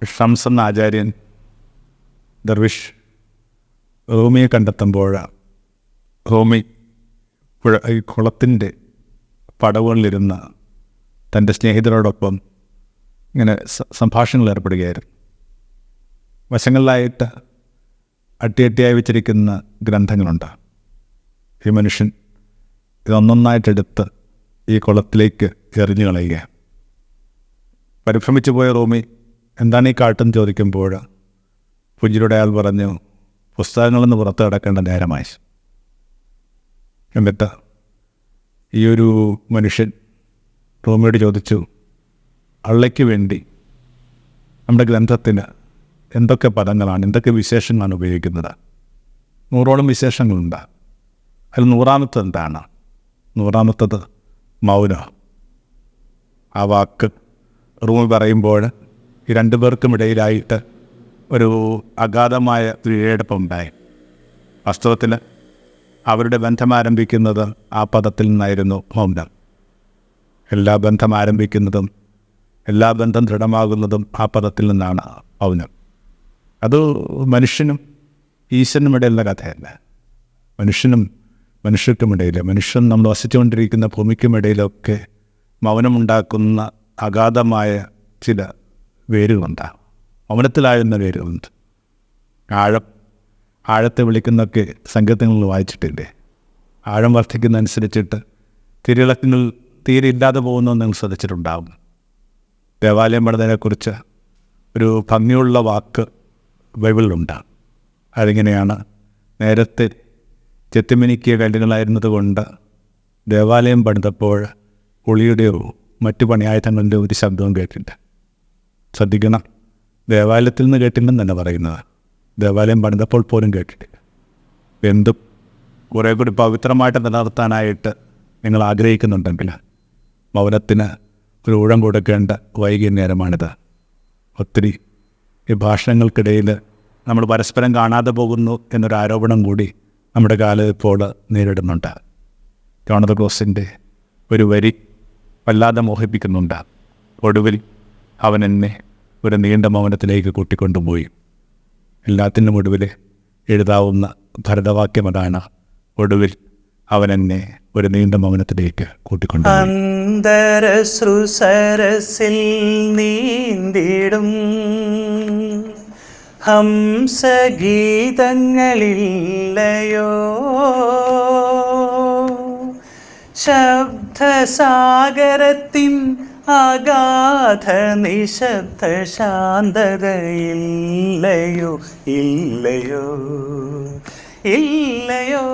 ഷംസ് എന്ന ആചാര്യൻ ദർവിഷ് റൂമിയെ കണ്ടെത്തുമ്പോൾ റൂമി ഈ കുളത്തിൻ്റെ പടവുകളിലിരുന്ന് തൻ്റെ സ്നേഹിതരോടൊപ്പം ഇങ്ങനെ സംഭാഷണങ്ങൾ ഏർപ്പെടുകയായിരുന്നു. വശങ്ങളിലായിട്ട് അട്ടിയായി വെച്ചിരിക്കുന്ന ഗ്രന്ഥങ്ങളുണ്ട്. ഈ മനുഷ്യൻ ഇതൊന്നൊന്നായിട്ടെടുത്ത് ഈ കുളത്തിലേക്ക് എറിഞ്ഞു കളയുക. പരിഭ്രമിച്ചു പോയ റൂമി എന്താണ് ഈ കാട്ടെന്ന് ചോദിക്കുമ്പോൾ പുഞ്ചിരിയുടെ അയാൾ പറഞ്ഞു, പുസ്തകങ്ങളെന്ന് പുറത്ത് കിടക്കേണ്ട നേരമായി. എന്നിട്ട് ഈ ഒരു മനുഷ്യൻ റൂമിയോട് ചോദിച്ചു, അള്ളയ്ക്ക് വേണ്ടി നമ്മുടെ ഗ്രന്ഥത്തിന് എന്തൊക്കെ പദങ്ങളാണ്, എന്തൊക്കെ വിശേഷങ്ങളാണ് ഉപയോഗിക്കുന്നത്? 100ഓളം വിശേഷങ്ങളുണ്ട്. അതിൽ 100ാമത്തത് എന്താണ്? 100ാമത്തത് മൗനം. ആ വാക്ക് റൂമി പറയുമ്പോൾ ഈ രണ്ടു പേർക്കും ഇടയിലായിട്ട് ഒരു അഗാധമായ ഇഴയടുപ്പമുണ്ടായി. വാസ്തവത്തിൽ അവരുടെ ബന്ധം ആരംഭിക്കുന്നത് ആ പദത്തിൽ നിന്നായിരുന്നു, മൗനം. എല്ലാ ബന്ധം ആരംഭിക്കുന്നതും എല്ലാ ബന്ധം ദൃഢമാകുന്നതും ആ പദത്തിൽ നിന്നാണ്, മൗനം. അത് മനുഷ്യനും ഈശ്വരനും ഇടയിലുള്ള കഥയല്ല. മനുഷ്യർക്കുമിടയിൽ, മനുഷ്യൻ നമ്മൾ വസിച്ചുകൊണ്ടിരിക്കുന്ന ഭൂമിക്കുമിടയിലൊക്കെ മൗനമുണ്ടാക്കുന്ന അഗാധമായ ചില വേരുകളുണ്ട്. മൗനത്തിലായിരുന്ന വേരുകളുണ്ട്. ആഴത്തെ വിളിക്കുന്നൊക്കെ സങ്കീർത്തനങ്ങൾ വായിച്ചിട്ടില്ലേ? ആഴം വർദ്ധിക്കുന്നതനുസരിച്ചിട്ട് തിരിളക്കങ്ങൾ തീരെ ഇല്ലാതെ പോകുന്നതെന്ന് നിങ്ങൾ ശ്രദ്ധിച്ചിട്ടുണ്ടാകും. ദേവാലയം പണിതിനെക്കുറിച്ച് ഒരു ഭംഗിയുള്ള വാക്ക് ബൈബിളിലുണ്ട്. അതിങ്ങനെയാണ്: നേരത്തെ ചെത്തിമിനുക്കിയ കല്ലുകളായിരുന്നത് കൊണ്ട് ദേവാലയം പണിതപ്പോൾ ഉളിയുടെയോ മറ്റു പണിയായുധങ്ങളുടെ ഒരു ശബ്ദവും കേട്ടില്ല. ശ്രദ്ധിക്കണം, ദേവാലയത്തിൽ നിന്ന് കേട്ടില്ലെന്ന് തന്നെ പറയുന്നത്. ദേവാലയം പണിതപ്പോൾ പോലും കേട്ടിട്ടില്ല. എന്തും കുറേ കൂടി പവിത്രമായിട്ട് നിലനിർത്താനായിട്ട് നിങ്ങൾ ആഗ്രഹിക്കുന്നുണ്ടെങ്കിൽ മൗനത്തിന് ഒരു ഊഴം കൊടുക്കേണ്ട വൈകിയ നേരമാണിത്. ഒത്തിരി ഈ ഭാഷണങ്ങൾക്കിടയിൽ നമ്മൾ പരസ്പരം കാണാതെ പോകുന്നു എന്നൊരു ആരോപണം കൂടി നമ്മുടെ കാലം ഇപ്പോൾ നേരിടുന്നുണ്ട്. ജോൺ ഓഫ് ദ ക്രോസിൻ്റെ ഒരു വരി വല്ലാതെ മോഹിപ്പിക്കുന്നുണ്ട്. ഒടുവിൽ അവൻ എന്നെ ഒരു നീണ്ട മൗനത്തിലേക്ക് കൂട്ടിക്കൊണ്ടുപോയി. എല്ലാത്തിനും ഒടുവിൽ എഴുതാവുന്ന ഭരതവാക്യം അതാണ്: ഒടുവിൽ അവൻ എന്നെ ഒരു നീണ്ട മൗനത്തിലേക്ക് കൂട്ടിക്കൊണ്ടുപോയി. അന്തരശ്രുസരസിൽ നീന്തിടും ഹംസഗീതങ്ങളില്ലയോ, ശബ്ദസാഗരത്തിൻ അഗാധ നിശബ്ദ ശാന്തതയില്ലയോ, ഇല്ലയോ, ഇല്ലയോ.